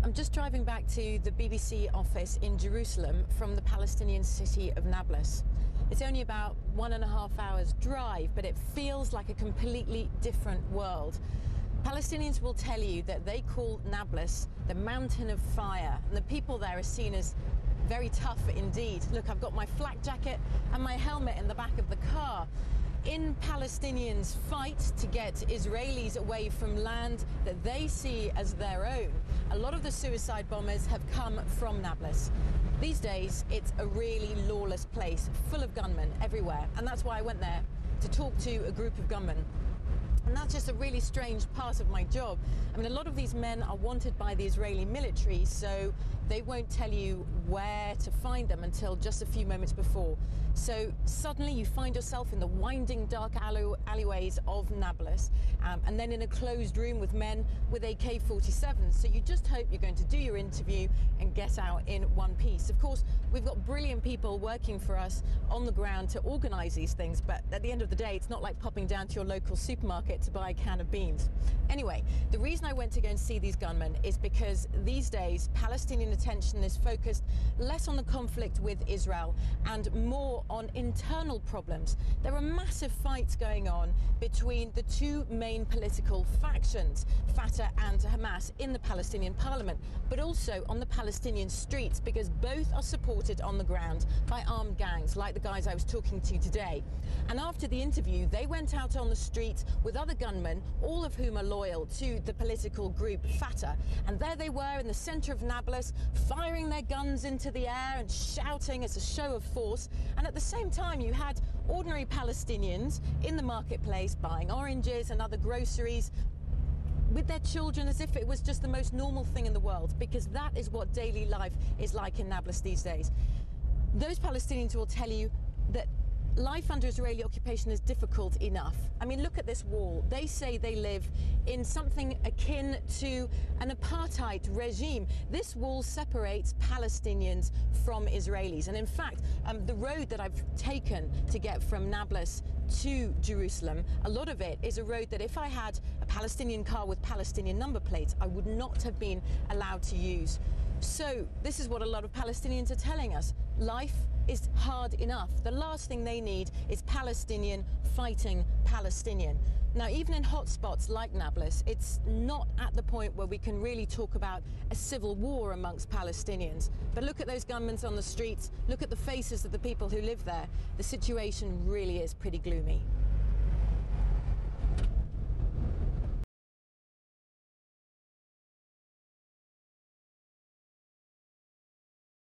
I'm just driving back to the BBC office in Jerusalem from the Palestinian city of Nablus. It's only about 1.5 hours drive, but it feels like a completely different world. Palestinians will tell you that they call Nablus the mountain of fire, and the people there are seen as very tough indeed. Look, I've got my flak jacket and my helmet in the back of the car. In Palestinians' fight to get Israelis away from land that they see as their own, a lot of the suicide bombers have come from Nablus. These days, it's a really lawless place, full of gunmen everywhere, and that's why I went there to talk to a group of gunmen. And that's just a really strange part of my job. I mean, a lot of these men are wanted by the Israeli military, so they won't tell you where to find them until just a few moments before. So suddenly you find yourself in the winding, dark alleyways of Nablus, and then in a closed room with men with AK-47s. So you just hope you're going to do your interview and get out in one piece. Of course, we've got brilliant people working for us on the ground to organize these things, but at the end of the day, it's not like popping down to your local supermarket to buy a can of beans. Anyway, the reason I went to go and see these gunmen is because these days Palestinian attention is focused less on the conflict with Israel and more on internal problems. There are massive fights going on between the two main political factions, Fatah and Hamas, in the Palestinian parliament, but also on the Palestinian streets, because both are supported on the ground by armed gangs like the guys I was talking to today. And after the interview, they went out on the street with other gunmen, all of whom are loyal to the political group Fatah. And there they were in the center of Nablus, firing their guns into the air and shouting as a show of force. And at the same time, you had ordinary Palestinians in the marketplace buying oranges and other groceries with their children as if it was just the most normal thing in the world, because that is what daily life is like in Nablus these days. Those Palestinians will tell you that life under Israeli occupation is difficult enough. I mean, look at this wall. They say they live in something akin to an apartheid regime. This wall separates Palestinians from Israelis. And in fact, the road that I've taken to get from Nablus to Jerusalem, a lot of it is a road that if I had a Palestinian car with Palestinian number plates, I would not have been allowed to use. So this is what a lot of Palestinians are telling us. Life is hard enough. The last thing they need is Palestinian fighting Palestinian. Now, even in hotspots like Nablus, it's not at the point where we can really talk about a civil war amongst Palestinians. But look at those gunmen on the streets, look at the faces of the people who live there. The situation really is pretty gloomy.